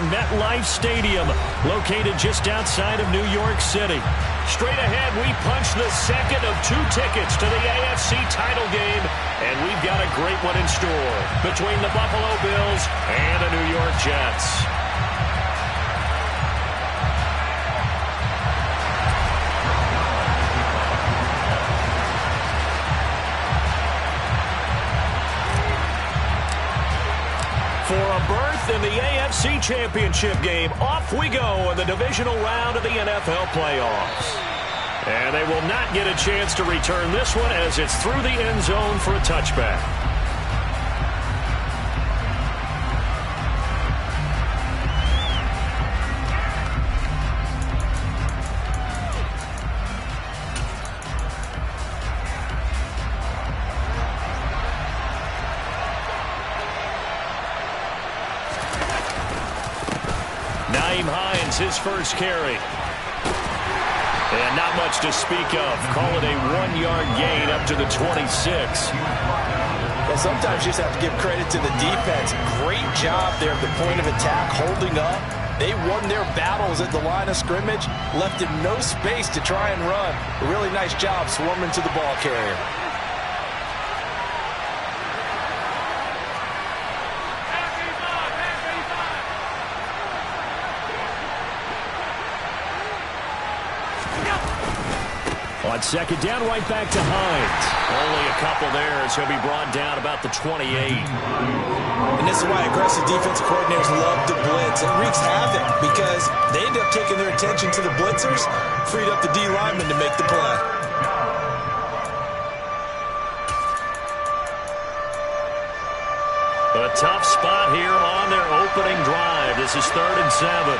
MetLife Stadium, located just outside of New York City. Straight ahead, we punch the second of 2 tickets to the AFC title game, and we've got a great one in store between the Buffalo Bills and the New York Jets. For a berth in the AFC Championship game, off we go in the divisional round of the NFL playoffs. And they will not get a chance to return this one as it's through the end zone for a touchback. His first carry. And not much to speak of. Call it a 1-yard gain up to the 26. Well, sometimes you just have to give credit to the defense. Great job there at the point of attack, holding up. They won their battles at the line of scrimmage, left him no space to try and run. A really nice job swarming to the ball carrier. On second down, right back to Hines. Only a couple there as he'll be brought down about the 28. And this is why aggressive defensive coordinators love to blitz. It wreaks havoc because they end up taking their attention to the blitzers, freed up the D lineman to make the play. A tough spot here on their opening drive. This is 3rd and 7.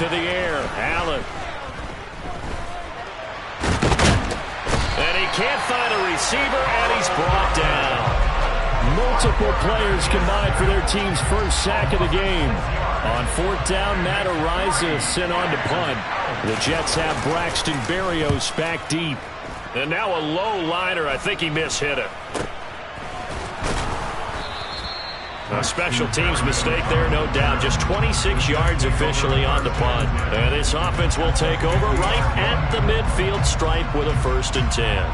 To the air, Allen. And he can't find a receiver, and he's brought down. Multiple players combined for their team's first sack of the game. On 4th down, Matt Ariza sent on to punt. The Jets have Braxton Berrios back deep. And now a low liner. I think he mishit it. A special teams mistake there, no doubt. Just 26 yards officially on the punt. And this offense will take over right at the midfield stripe with a 1st and 10.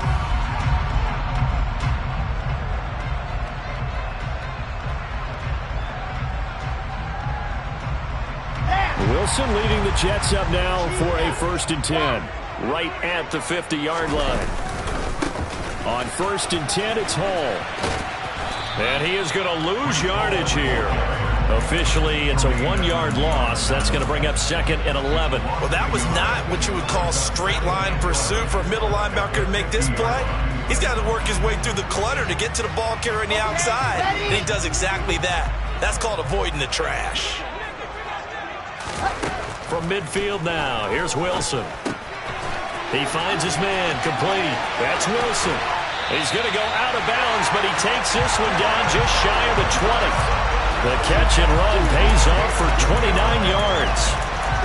Wilson leading the Jets up now for a 1st and 10. Right at the 50-yard line. On 1st and 10, it's Hall. And he is going to lose yardage here. Officially, it's a 1-yard loss. That's going to bring up 2nd and 11. Well, that was not what you would call straight line pursuit for a middle linebacker to make this play. He's got to work his way through the clutter to get to the ball carrier on the outside. And he does exactly that. That's called avoiding the trash. From midfield now, here's Wilson. He finds his man, complete. That's Wilson. He's going to go out of bounds, but he takes this one down just shy of the 20. The catch and run pays off for 29 yards.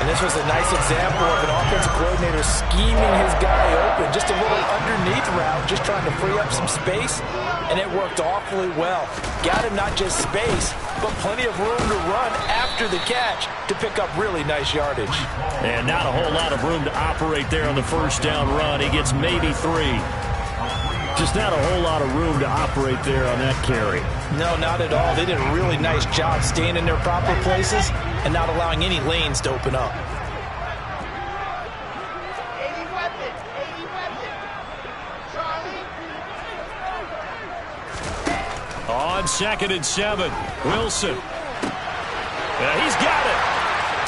And this was a nice example of an offensive coordinator scheming his guy open. Just a little underneath route, just trying to free up some space, and it worked awfully well. Got him not just space, but plenty of room to run after the catch to pick up really nice yardage. And not a whole lot of room to operate there on the 1st down run. He gets maybe 3. Just not a whole lot of room to operate there on that carry. No, not at all. They did a really nice job staying in their proper places and not allowing any lanes to open up. On 2nd and 7, Wilson. He's got it.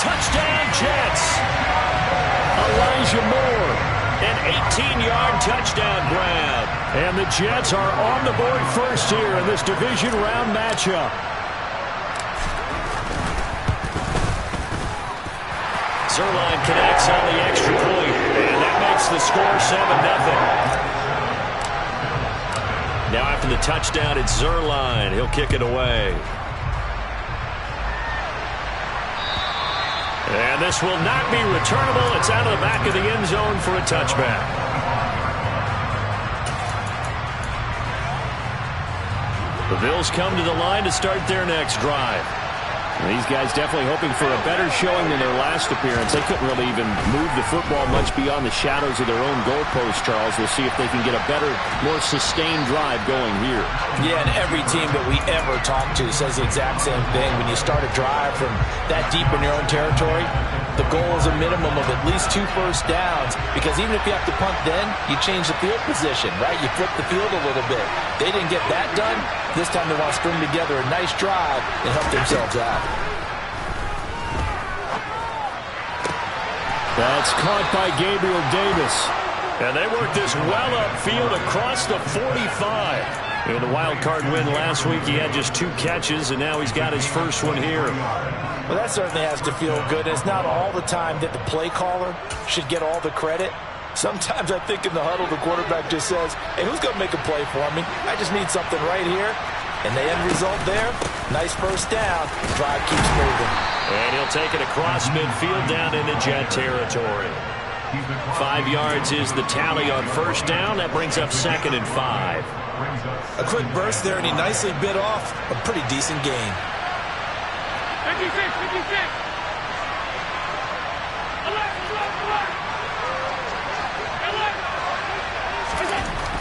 Touchdown, Jets. Elijah Moore. An 18-yard touchdown grab. And the Jets are on the board first here in this division round matchup. Zerline connects on the extra point, and that makes the score 7-0. Now after the touchdown, it's Zerline. He'll kick it away. And this will not be returnable. It's out of the back of the end zone for a touchback. The Bills come to the line to start their next drive. These guys definitely hoping for a better showing than their last appearance. They couldn't really even move the football much beyond the shadows of their own goalpost, Charles. We'll see if they can get a better, more sustained drive going here. Yeah, and every team that we ever talk to says the exact same thing. When you start a drive from that deep in your own territory, the goal is a minimum of at least 2 first downs, because even if you have to punt then, you change the field position, right? You flip the field a little bit. They didn't get that done. This time they want to string together a nice drive and help themselves out. That's caught by Gabriel Davis. And they work this well upfield across the 45. In the wild card win last week, he had just 2 catches, and now he's got his first one here. Well, that certainly has to feel good. It's not all the time that the play caller should get all the credit. Sometimes I think in the huddle, the quarterback just says, hey, who's going to make a play for me? I just need something right here. And the end result there, nice first down. Drive keeps moving. And he'll take it across midfield down into Jet territory. 5 yards is the tally on first down. That brings up 2nd and 5. A quick burst there, and he nicely bit off a pretty decent gain. 56.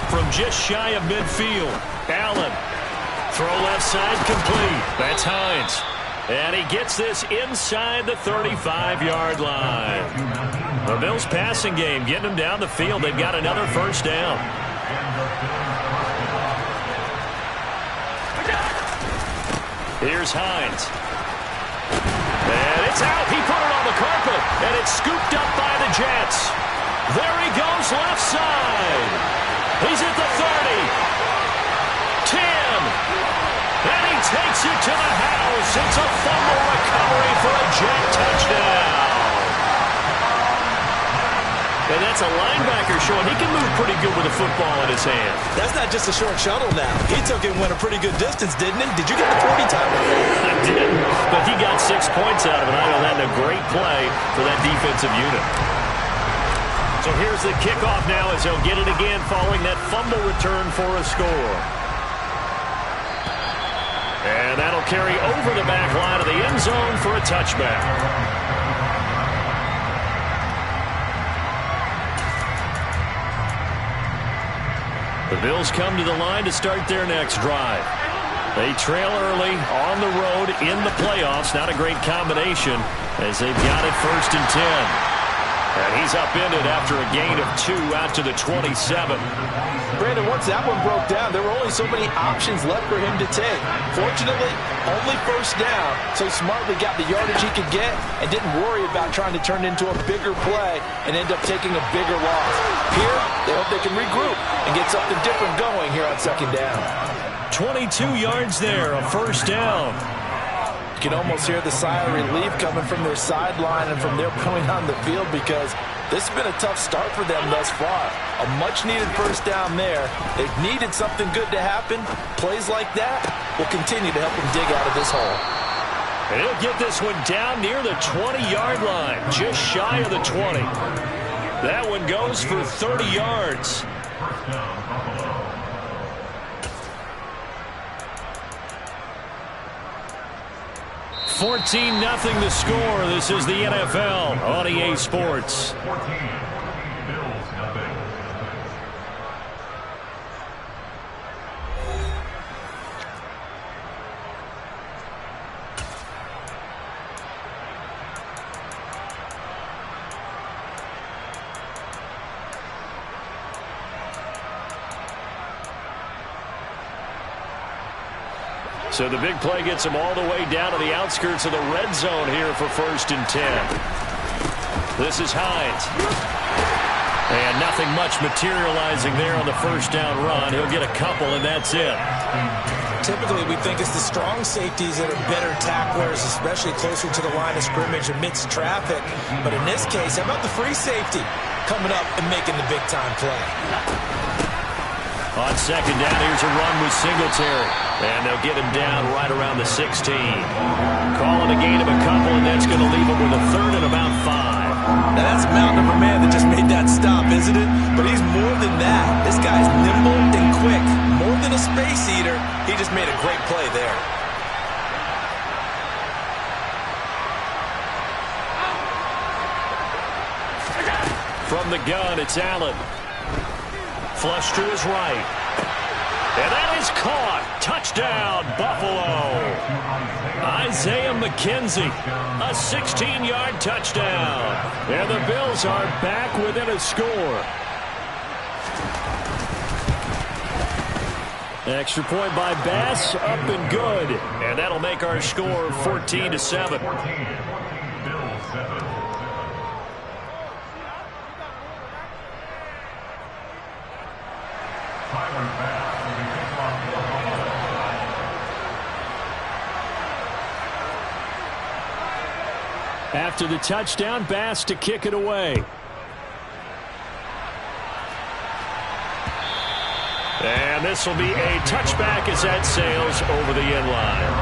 From just shy of midfield, Allen. Throw left side complete. That's Hines. And he gets this inside the 35-yard line. The Bills passing game getting them down the field. They've got another first down. Here's Hines. And it's out. He put it on the carpet. And it's scooped up by the Jets. There he goes left side. He's at the 30. 10. And he takes it to the house. It's a fumble recovery for a Jet touchdown. And that's a linebacker showing he can move pretty good with a football in his hand. That's not just a short shuttle now. He took it and went a pretty good distance, didn't he? Did you get the 40 time on it? I didn't, but he got 6 points out of it. I know that's a great play for that defensive unit. So here's the kickoff now as he'll get it again following that fumble return for a score. And that'll carry over the back line of the end zone for a touchback. The Bills come to the line to start their next drive. They trail early on the road in the playoffs. Not a great combination as they've got it 1st and 10. And he's upended after a gain of 2 out to the 27. Brandon, once that one broke down, there were only so many options left for him to take. Fortunately, only first down, so he smartly got the yardage he could get and didn't worry about trying to turn it into a bigger play and end up taking a bigger loss. Here, they hope they can regroup and get something different going here on 2nd down. 22 yards there, a first down. You can almost hear the sigh of relief coming from their sideline and from their point on the field, because this has been a tough start for them thus far. A much-needed first down there. They've needed something good to happen. Plays like that will continue to help them dig out of this hole. And he'll get this one down near the 20-yard line, just shy of the 20. That one goes for 30 yards. 14-0 the score. This is the NFL on EA Sports. So the big play gets him all the way down to the outskirts of the red zone here for 1st and 10. This is Hines. And nothing much materializing there on the first down run. He'll get a couple, and that's it. Typically, we think it's the strong safeties that are better tacklers, especially closer to the line of scrimmage amidst traffic. But in this case, how about the free safety coming up and making the big-time play? On 2nd down, here's a run with Singletary. And they'll get him down right around the 16. Calling a gain of a couple, and that's going to leave him with a 3rd and about 5. Now, that's a mountain of a man that just made that stop, isn't it? But he's more than that. This guy's nimble and quick. More than a space eater, he just made a great play there. From the gun, it's Allen. Flush to his right. And that is caught. Touchdown, Buffalo. Isaiah McKenzie, a 16-yard touchdown. And the Bills are back within a score. Extra point by Bass, up and good. And that'll make our score 14-7. After the touchdown, Bass to kick it away. And this will be a touchback as that sails over the end line.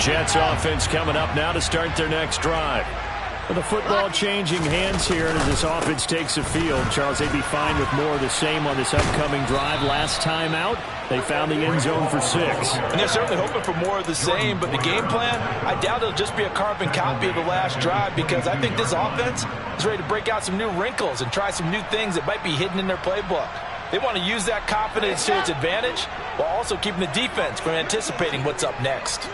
Jets offense coming up now to start their next drive. With the football changing hands here as this offense takes the field. Charles, they'd be fine with more of the same on this upcoming drive. Last time out, they found the end zone for 6. And they're certainly hoping for more of the same, but the game plan, I doubt it'll just be a carbon copy of the last drive, because I think this offense is ready to break out some new wrinkles and try some new things that might be hidden in their playbook. They want to use that confidence to its advantage while also keeping the defense from anticipating what's up next.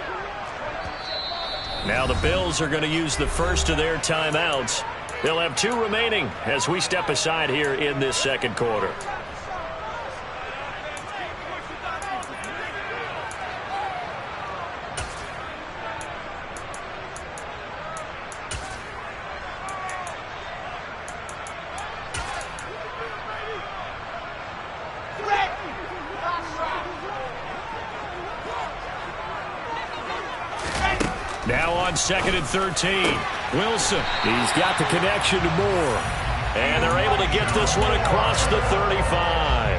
Now the Bills are going to use the first of their timeouts. They'll have 2 remaining as we step aside here in this second quarter. Now on 2nd and 13. Wilson. He's got the connection to Moore. And they're able to get this one across the 35.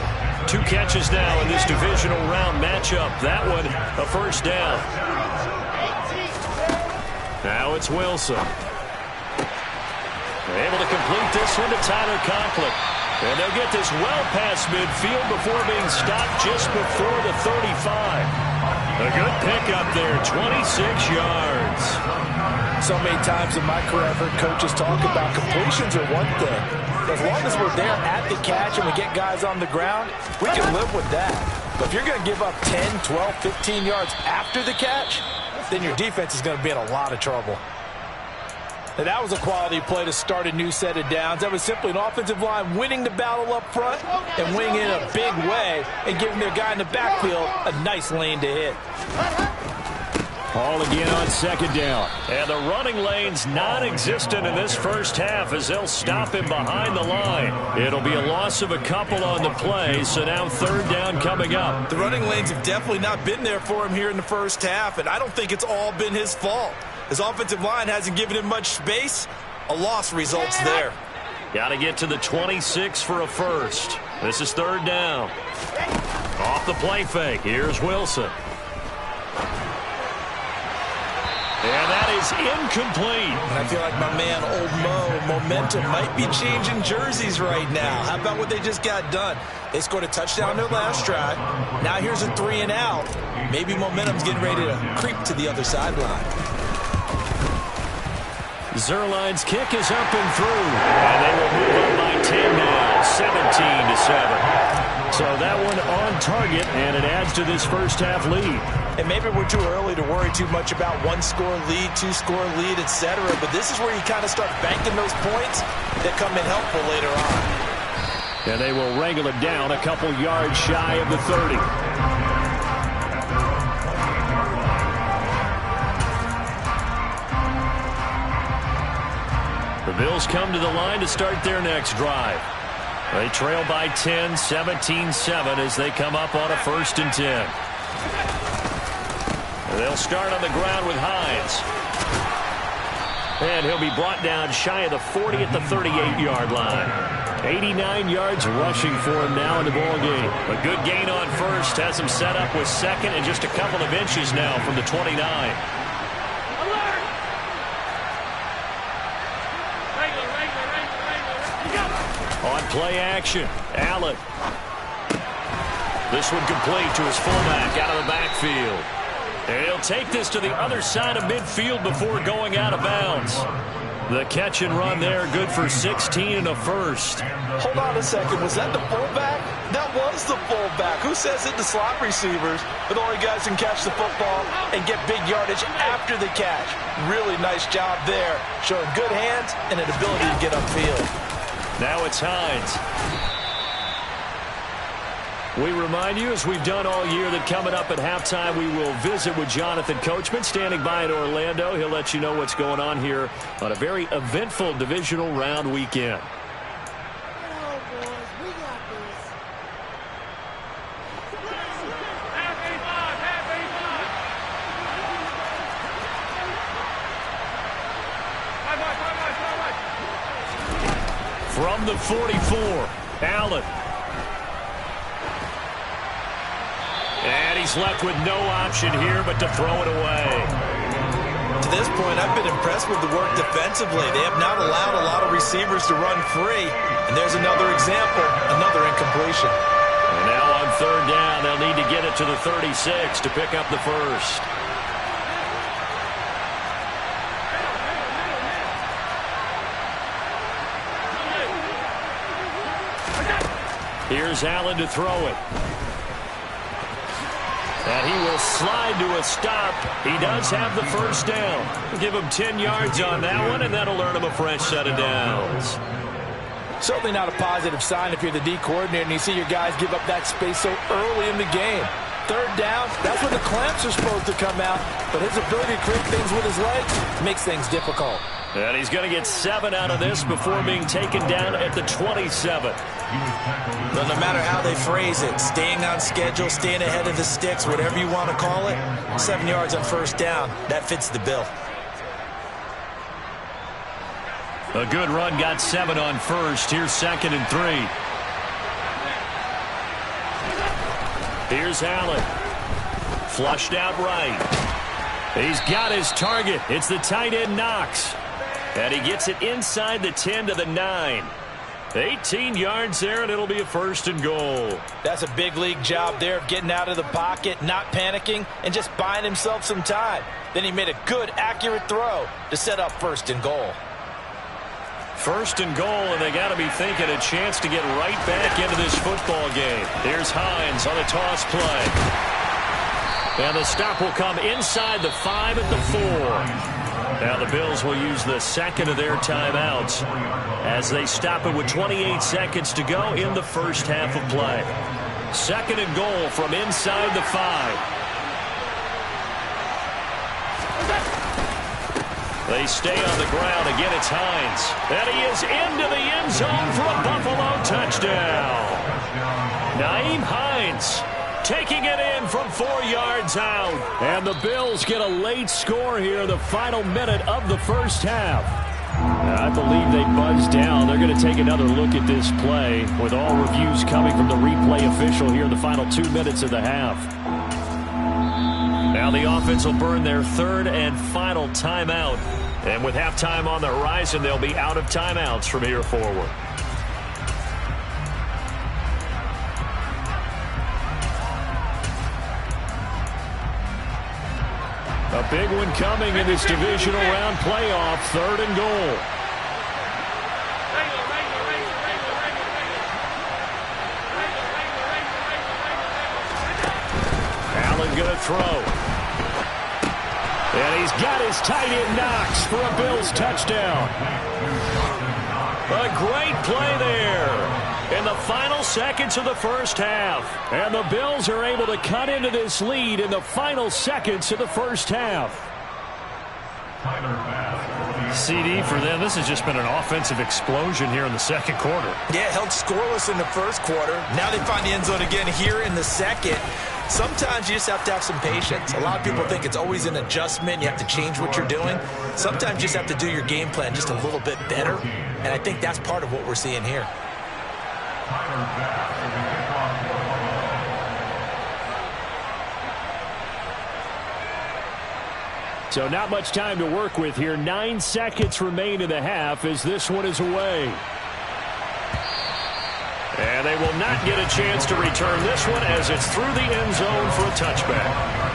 2 catches now in this divisional round matchup. That one a first down. Now it's Wilson. They're able to complete this one to Tyler Conklin. And they'll get this well past midfield before being stopped just before the 35. A good pickup there, 26 yards. So many times in my career I've heard coaches talk about completions are one thing. As long as we're there at the catch and we get guys on the ground, we can live with that. But if you're going to give up 10, 12, 15 yards after the catch, then your defense is going to be in a lot of trouble. Now, that was a quality play to start a new set of downs. That was simply an offensive line winning the battle up front and winning in a big way and giving their guy in the backfield a nice lane to hit. Ball again on 2nd down. And the running lane's non-existent in this first half as they'll stop him behind the line. It'll be a loss of a couple on the play, so now 3rd down coming up. The running lanes have definitely not been there for him here in the first half, and I don't think it's all been his fault. His offensive line hasn't given him much space. A loss results there. Got to get to the 26 for a first. This is 3rd down. Off the play fake. Here's Wilson. And that is incomplete. And I feel like my man, Old Mo, momentum might be changing jerseys right now. How about what they just got done? They scored a touchdown their last drive. Now here's a 3 and out. Maybe momentum's getting ready to creep to the other sideline. Zerline's kick is up and through. And they will move on by 10 now, 17-7. So that one on target, and it adds to this first half lead. And maybe we're too early to worry too much about 1-score lead, 2-score lead, etc. But this is where you kind of start banking those points that come in helpful later on. And they will wrangle it down a couple yards shy of the 30. The Bills come to the line to start their next drive. They trail by 10, 17-7 as they come up on a 1st and 10. And they'll start on the ground with Hines. And he'll be brought down shy of the 40 at the 38-yard line. 89 yards rushing for him now in the ball game. A good gain on first has him set up with 2nd and just a couple of inches now from the 29. On play action, Allen. This one complete to his fullback out of the backfield. And he'll take this to the other side of midfield before going out of bounds. The catch and run there, good for 16 and a first. Hold on a second. Was that the fullback? That was the fullback. Who says it? The slot receivers. But only guys can catch the football and get big yardage after the catch. Really nice job there. Showing good hands and an ability to get upfield. Now it's Hines. We remind you, as we've done all year, that coming up at halftime, we will visit with Jonathan Coachman, standing by in Orlando. He'll let you know what's going on here on a very eventful divisional round weekend. From the 44, Allen. And he's left with no option here but to throw it away. To this point, I've been impressed with the work defensively. They have not allowed a lot of receivers to run free. And there's another example, another incompletion. And now on third down, they'll need to get it to the 36 to pick up the first. Here's Allen to throw it. And he will slide to a stop. He does have the first down. We'll give him 10 yards on that one, and that'll earn him a fresh set of downs. Certainly not a positive sign if you're the D coordinator and you see your guys give up that space so early in the game. Third down, that's when the clamps are supposed to come out. But his ability to create things with his legs makes things difficult. And he's going to get 7 out of this before being taken down at the 27. Well, no matter how they phrase it, staying on schedule, staying ahead of the sticks, whatever you want to call it, 7 yards on first down, that fits the bill. A good run got 7 on first. Here's 2nd and 3. Here's Allen. Flushed out right. He's got his target. It's the tight end Knox. And he gets it inside the 10 to the 9. 18 yards there, and it'll be a 1st and goal. That's a big league job there of getting out of the pocket, not panicking, and just buying himself some time. Then he made a good, accurate throw to set up 1st and goal. 1st and goal, and they got to be thinking a chance to get right back into this football game. Here's Hines on a toss play. And the stop will come inside the 5 at the 4. Now the Bills will use the 2nd of their timeouts as they stop it with 28 seconds to go in the first half of play. 2nd and goal from inside the 5. They stay on the ground. Again, it's Hines. And he is into the end zone for a Buffalo touchdown. Nyheim Hines taking it in from 4 yards out. And the Bills get a late score here in the final minute of the first half. I believe they buzzed down. They're going to take another look at this play with all reviews coming from the replay official here in the final 2 minutes of the half. Now the offense will burn their 3rd and final timeout. And with halftime on the horizon, they'll be out of timeouts from here forward. A big one coming in this divisional round playoff, 3rd and goal. Allen going to throw. And he's got his tight end Knox for a Bills touchdown. A great play there in the final seconds of the first half. And the Bills are able to cut into this lead in the final seconds of the first half. CD, for them, this has just been an offensive explosion here in the second quarter. Yeah, held scoreless in the first quarter. Now they find the end zone again here in the second. Sometimes you just have to have some patience. A lot of people think it's always an adjustment. You have to change what you're doing. Sometimes you just have to do your game plan just a little bit better. And I think that's part of what we're seeing here. So not much time to work with here. 9 seconds remain in the half as this one is away. And they will not get a chance to return this one as it's through the end zone for a touchback.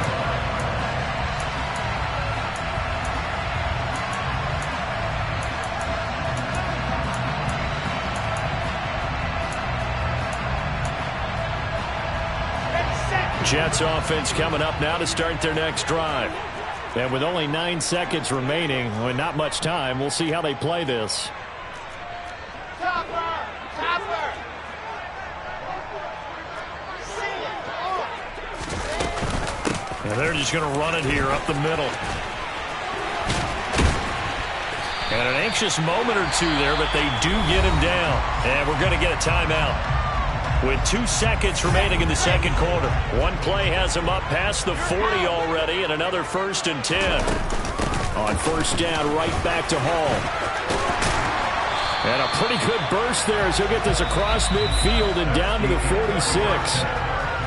Jets offense coming up now to start their next drive. And with only 9 seconds remaining, and not much time, we'll see how they play this. And they're just going to run it here up the middle. And an anxious moment or two there, but they do get him down. And we're going to get a timeout. With 2 seconds remaining in the second quarter. One play has him up past the 40 already, and another 1st and 10. On first down, right back to Hall. And a pretty good burst there as he'll get this across midfield and down to the 46.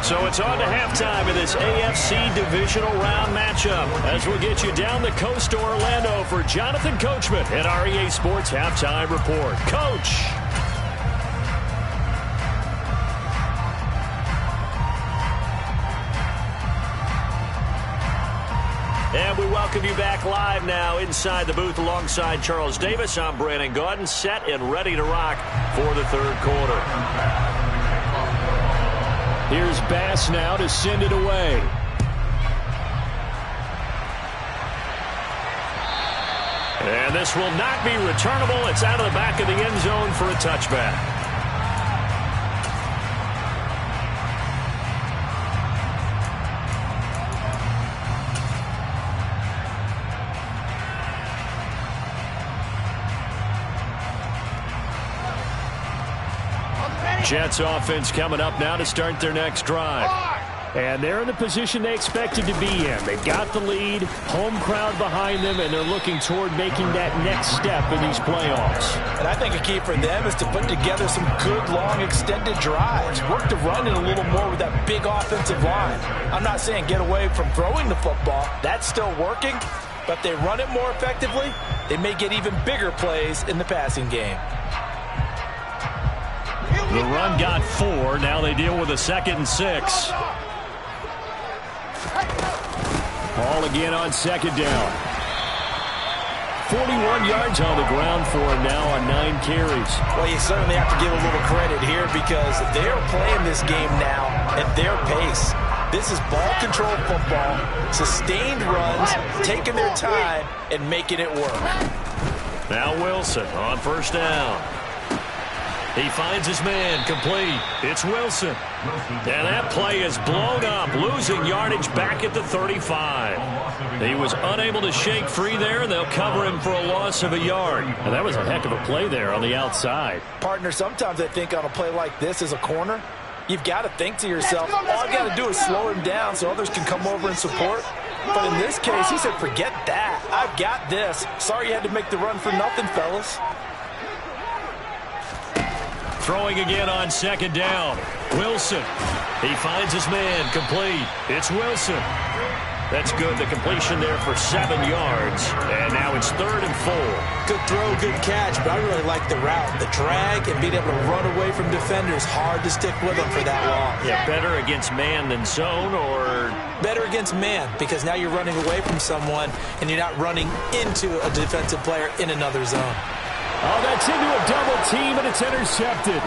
So it's on to halftime in this AFC divisional round matchup as we'll get you down the coast to Orlando for Jonathan Coachman at our EA Sports Halftime Report. Coach! And we welcome you back live now inside the booth alongside Charles Davis. I'm Brandon Gaudin, set and ready to rock for the third quarter. Here's Bass now to send it away. And this will not be returnable. It's out of the back of the end zone for a touchback. Jets offense coming up now to start their next drive. And they're in the position they expected to be in. They've got the lead, home crowd behind them, and they're looking toward making that next step in these playoffs. And I think a key for them is to put together some good, long, extended drives. Work the run in a little more with that big offensive line. I'm not saying get away from throwing the football. That's still working. But if they run it more effectively, they may get even bigger plays in the passing game. The run got 4. Now they deal with a 2nd and 6. Ball again on 2nd down. 41 yards on the ground for him now on 9 carries. Well, you certainly have to give a little credit here because they're playing this game now at their pace. This is ball control football, sustained runs, taking their time, and making it work. Now Wilson on first down. He finds his man, complete. It's Wilson. And that play is blown up, losing yardage back at the 35. He was unable to shake free there, and they'll cover him for a loss of a yard. And that was a heck of a play there on the outside. Partner, sometimes I think on a play like this as a corner, you've got to think to yourself, all I got to do is slow him down so others can come over and support. But in this case, he said, forget that. I've got this. Sorry you had to make the run for nothing, fellas. Throwing again on 2nd down. Wilson. He finds his man, complete. It's Wilson. That's good. The completion there for 7 yards. And now it's 3rd and 4. Good throw, good catch, but I really like the route. The drag and being able to run away from defenders. Hard to stick with them for that long. Yeah, better against man than zone, or? Better against man, because now you're running away from someone and you're not running into a defensive player in another zone. Oh, that's into a double team, and it's intercepted.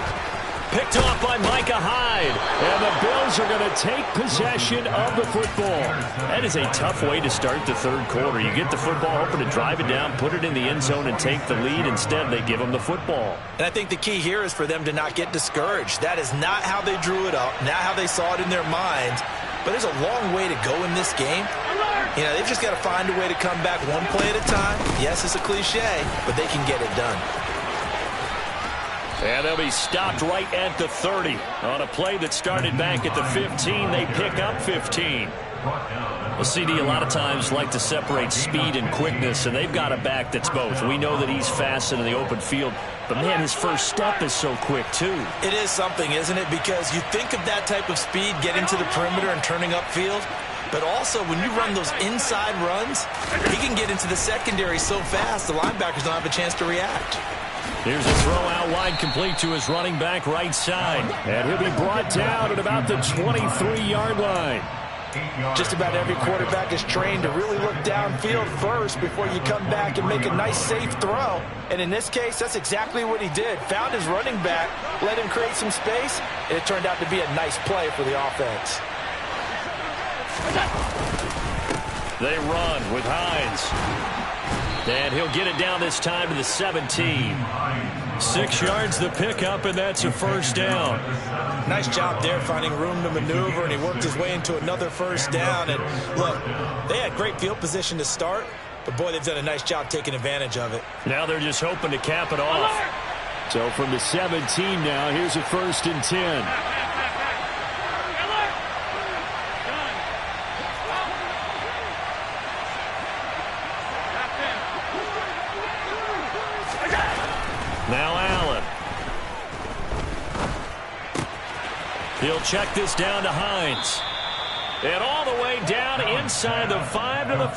Picked off by Micah Hyde. And the Bills are going to take possession of the football. That is a tough way to start the third quarter. You get the football, hoping to drive it down, put it in the end zone, and take the lead. Instead, they give them the football. And I think the key here is for them to not get discouraged. That is not how they drew it up, not how they saw it in their minds. But there's a long way to go in this game. You know, they've just got to find a way to come back one play at a time. Yes, it's a cliche, but they can get it done. And they'll be stopped right at the 30. On a play that started back at the 15, they pick up 15. Well, CD, a lot of times like to separate speed and quickness, and they've got a back that's both. We know that he's fast in the open field, but, man, his first step is so quick, too. It is something, isn't it? Because you think of that type of speed getting to the perimeter and turning upfield, But also, when you run those inside runs, he can get into the secondary so fast, the linebackers don't have a chance to react. Here's a throw out wide, complete to his running back right side. And he'll be brought down at about the 23-yard line. Just about every quarterback is trained to really look downfield first before you come back and make a nice, safe throw. And in this case, that's exactly what he did. Found his running back, let him create some space, and it turned out to be a nice play for the offense. They run with Hines. And he'll get it down this time to the 17. 6 yards the pickup, and that's a first down. Nice job there finding room to maneuver, and he worked his way into another first down. And look, they had great field position to start, but boy, they've done a nice job taking advantage of it. Now they're just hoping to cap it off. So from the 17 now, here's a 1st and 10. Now Allen. He'll check this down to Hines. And all the way down inside the 5 to the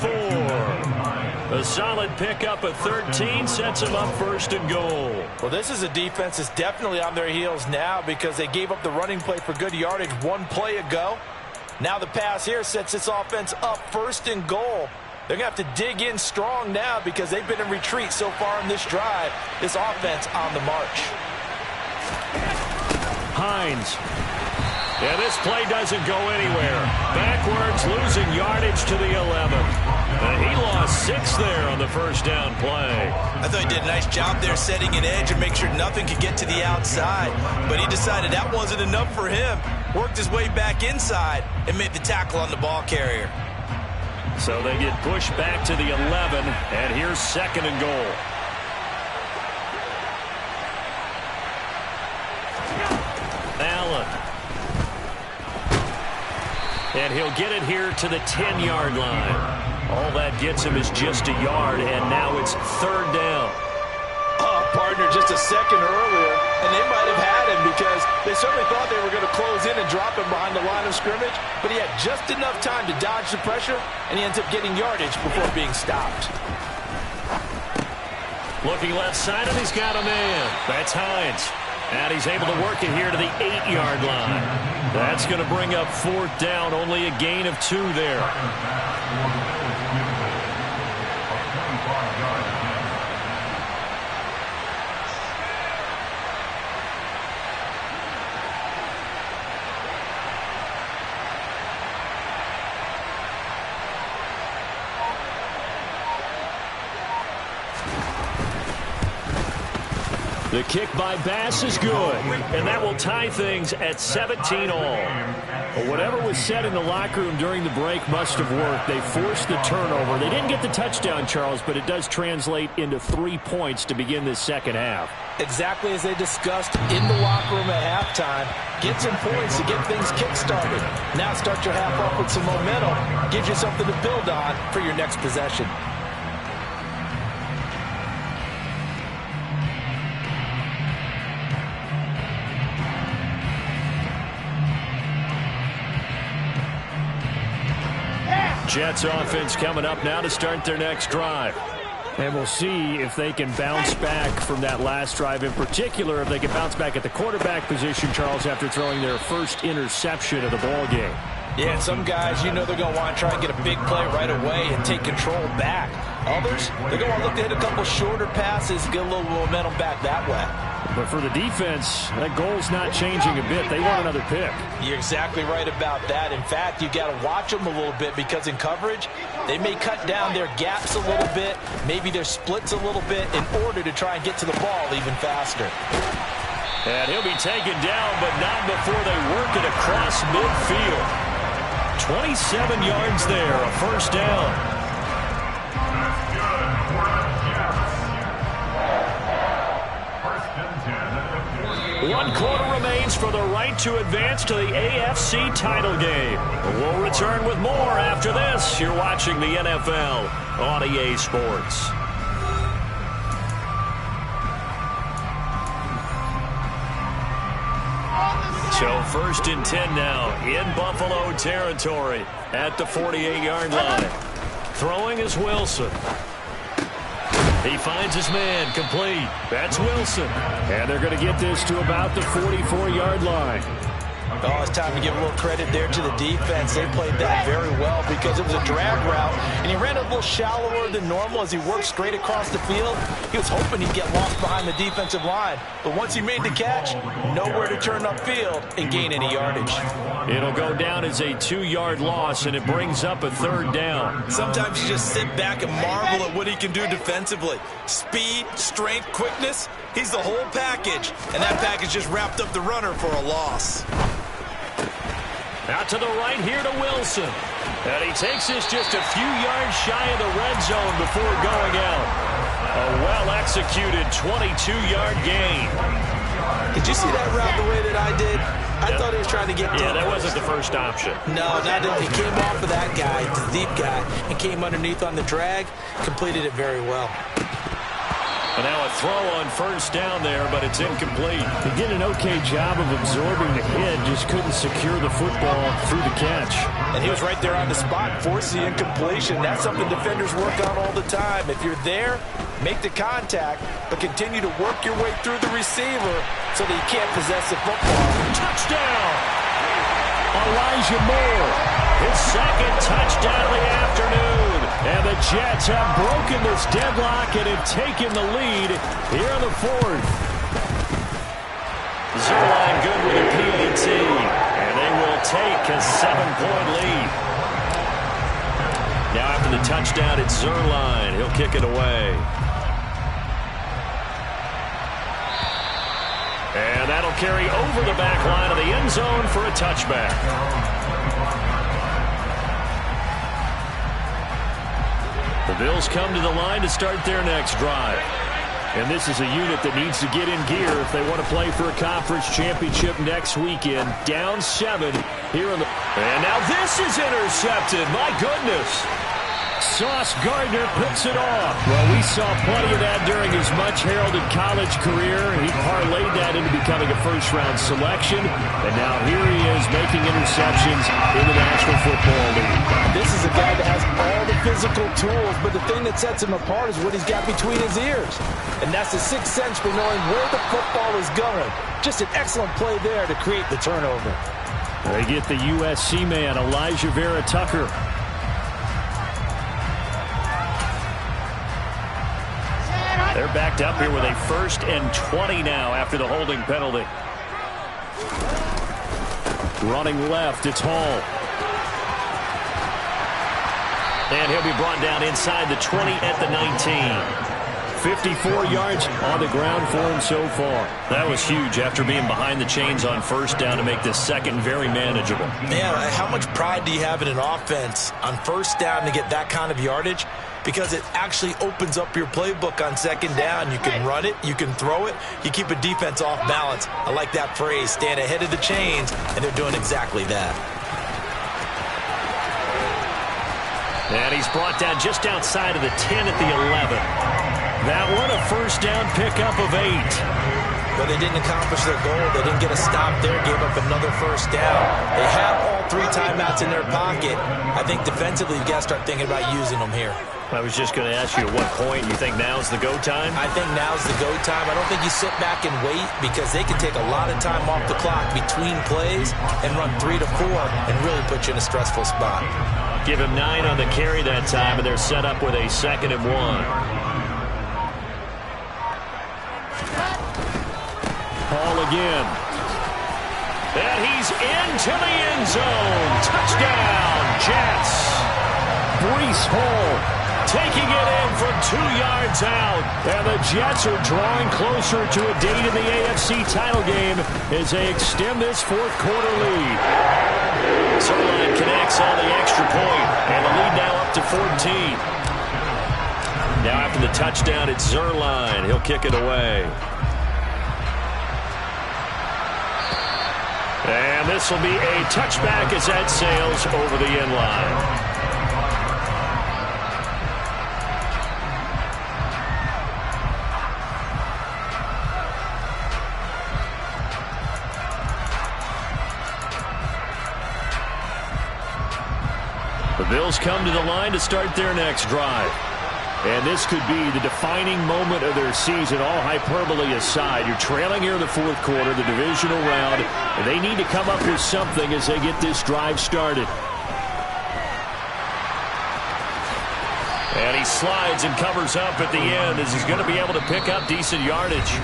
4. A solid pickup at 13 sets him up 1st and goal. Well, this is a defense that's definitely on their heels now because they gave up the running play for good yardage 1 play ago. Now the pass here sets this offense up 1st and goal. They're going to have to dig in strong now because they've been in retreat so far in this drive. This offense on the march. Hines. Yeah, this play doesn't go anywhere. Backwards, losing yardage to the 11. He lost 6 there on the first down play. I thought he did a nice job there setting an edge and make sure nothing could get to the outside. But he decided that wasn't enough for him. Worked his way back inside and made the tackle on the ball carrier. So they get pushed back to the 11, and here's 2nd and goal. Allen. And he'll get it here to the 10-yard line. All that gets him is just a yard, and now it's 3rd down. Partner just a second earlier, and they might have had him because they certainly thought they were going to close in and drop him behind the line of scrimmage, but he had just enough time to dodge the pressure, and he ends up getting yardage before being stopped. Looking left side, and he's got a man. That's Hines. And he's able to work it here to the 8-yard line. That's going to bring up 4th down, only a gain of 2 there. The kick by Bass is good, and that will tie things at 17 all. But whatever was said in the locker room during the break must have worked. They forced the turnover. They didn't get the touchdown, Charles, but it does translate into 3 points to begin this second half. Exactly as they discussed in the locker room at halftime. Get some points to get things kick-started. Now start your half off with some momentum. Gives you something to build on for your next possession. Jets offense coming up now to start their next drive. And we'll see if they can bounce back from that last drive. In particular, if they can bounce back at the quarterback position, Charles, after throwing their first interception of the ball game. Yeah, and some guys, you know they're going to want to try and get a big play right away and take control back. Others, they're going to want to look to hit a couple shorter passes, get a little momentum back that way. But for the defense, that goal's not changing a bit. They want another pick. You're exactly right about that. In fact, you got to watch them a little bit because in coverage, they may cut down their gaps a little bit, maybe their splits a little bit in order to try and get to the ball even faster. And he'll be taken down, but not before they work it across midfield. 27 yards there, a first down. One quarter remains for the right to advance to the AFC title game. We'll return with more after this. You're watching the NFL on EA Sports. So 1st and 10 now in Buffalo territory at the 48-yard line. Throwing is Wilson. He finds his man, complete. That's Wilson. And they're going to get this to about the 44-yard line. Oh, it's time to give a little credit there to the defense. They played that very well because it was a drag route, and he ran a little shallower than normal as he worked straight across the field. He was hoping he'd get lost behind the defensive line, but once he made the catch, nowhere to turn upfield and gain any yardage. It'll go down as a 2-yard loss, and it brings up a 3rd down. Sometimes you just sit back and marvel at what he can do defensively. Speed, strength, quickness, he's the whole package, and that package just wrapped up the runner for a loss. Out to the right here to Wilson. And he takes this just a few yards shy of the red zone before going out. A well-executed 22-yard gain. Did you see that route the way that I did? I thought he was trying to get Yeah, that wasn't the first option. No, not that. He came off of that guy, the deep guy, and came underneath on the drag, completed it very well. And now a throw on 1st down there, but it's incomplete. He did an okay job of absorbing the hit, just couldn't secure the football through the catch. And he was right there on the spot, forced the incompletion. That's something defenders work on all the time. If you're there, make the contact, but continue to work your way through the receiver so that you can't possess the football. Touchdown! Elijah Moore, his 2nd touchdown of the afternoon. And the Jets have broken this deadlock and have taken the lead here in the 4th. Zerline good with a PAT. And they will take a 7-point lead. Now after the touchdown, it's Zerline. He'll kick it away. And that'll carry over the back line of the end zone for a touchback. The Bills come to the line to start their next drive. And this is a unit that needs to get in gear if they want to play for a conference championship next weekend. Down 7 here in the... And now this is intercepted. My goodness. Sauce Gardner picks it off. Well, we saw plenty of that during his much-heralded college career. He parlayed that into becoming a first-round selection. And now here he is making interceptions in the National Football League. This is a guy that has all the physical tools, but the thing that sets him apart is what he's got between his ears. And that's the sixth sense for knowing where the football is going. Just an excellent play there to create the turnover. They get the USC man, Elijah Vera Tucker. They're backed up here with a 1st and 20 now after the holding penalty. Running left, it's Hall. And he'll be brought down inside the 20 at the 19. 54 yards on the ground for him so far. That was huge after being behind the chains on 1st down to make this 2nd very manageable. Man, how much pride do you have in an offense on 1st down to get that kind of yardage? Because it actually opens up your playbook on 2nd down. You can run it, you can throw it, you keep a defense off balance. I like that phrase, stand ahead of the chains, and they're doing exactly that. And he's brought down just outside of the 10 at the 11. That one a 1st down pickup of 8. But they didn't accomplish their goal. They didn't get a stop there, gave up another 1st down. They have all 3 timeouts in their pocket. I think defensively you've got to start thinking about using them here. I was just going to ask you at what point you think now's the go time? I think now's the go time. I don't think you sit back and wait because they can take a lot of time off the clock between plays and run 3 to 4 and really put you in a stressful spot. Give him 9 on the carry that time, and they're set up with a 2nd and 1. Hall again. And he's into the end zone. Touchdown, Jets. Breece Hall taking it in from 2 yards out. And the Jets are drawing closer to a date in the AFC title game as they extend this 4th quarter lead. Zerline connects on the extra point, and the lead now up to 14. Now after the touchdown, it's Zerline. He'll kick it away. And this will be a touchback as that sails over the end line. The Bills come to the line to start their next drive. And this could be the defining moment of their season, all hyperbole aside. You're trailing here in the fourth quarter, the divisional round, and they need to come up with something as they get this drive started. And he slides and covers up at the end as he's going to be able to pick up decent yardage.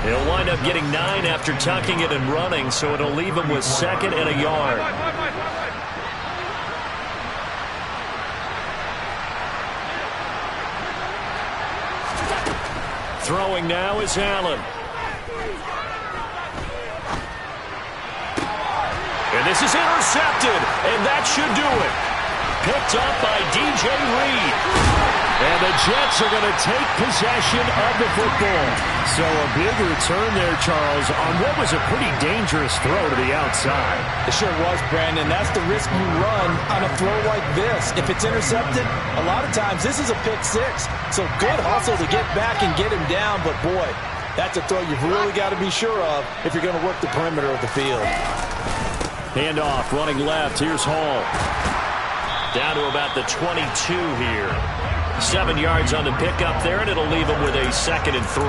He'll wind up getting 9 after tucking it and running, so it'll leave him with 2nd and a yard. Throwing now is Allen. And this is intercepted, and that should do it. Picked up by DJ Reed. And the Jets are going to take possession of the football. So a big return there, Charles, on what was a pretty dangerous throw to the outside. It sure was, Brandon. That's the risk you run on a throw like this. If it's intercepted, a lot of times this is a pick 6. So good hustle to get back and get him down. But, boy, that's a throw you've really got to be sure of if you're going to work the perimeter of the field. Handoff, running left. Here's Hall. Down to about the 22 here. 7 yards on the pickup there, and it'll leave him with a 2nd and 3.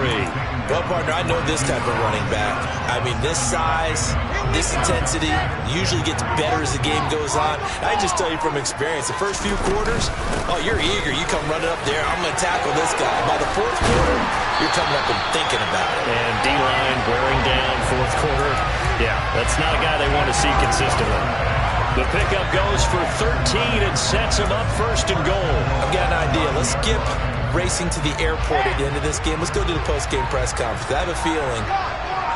Well, partner, I know this type of running back. I mean, this size, this intensity usually gets better as the game goes on. I just tell you from experience, the first few quarters, oh, you're eager. You come running up there, I'm going to tackle this guy. By the fourth quarter, you're coming up and thinking about it. And D-line wearing down fourth quarter. Yeah, that's not a guy they want to see consistently. The pickup goes for 13 and sets him up 1st and goal. I've got an idea. Let's skip racing to the airport at the end of this game. Let's go to the post-game press conference. I have a feeling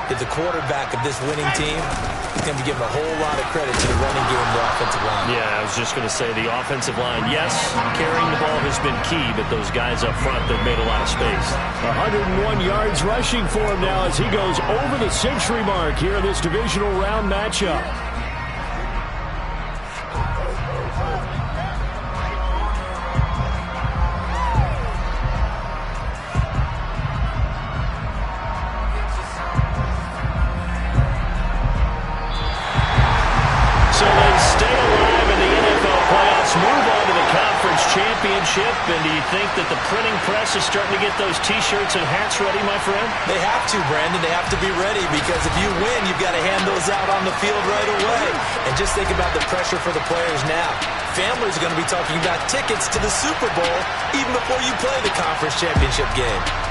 that the quarterback of this winning team is going to be given a whole lot of credit to the running game and the offensive line. Yeah, I was just going to say the offensive line. Yes, carrying the ball has been key, but those guys up front, they've made a lot of space. 101 yards rushing for him now as he goes over the century mark here in this divisional round matchup. And do you think that the printing press is starting to get those T-shirts and hats ready, my friend? They have to, Brandon. They have to be ready because if you win, you've got to hand those out on the field right away. And just think about the pressure for the players now. Families are going to be talking about tickets to the Super Bowl even before you play the conference championship game.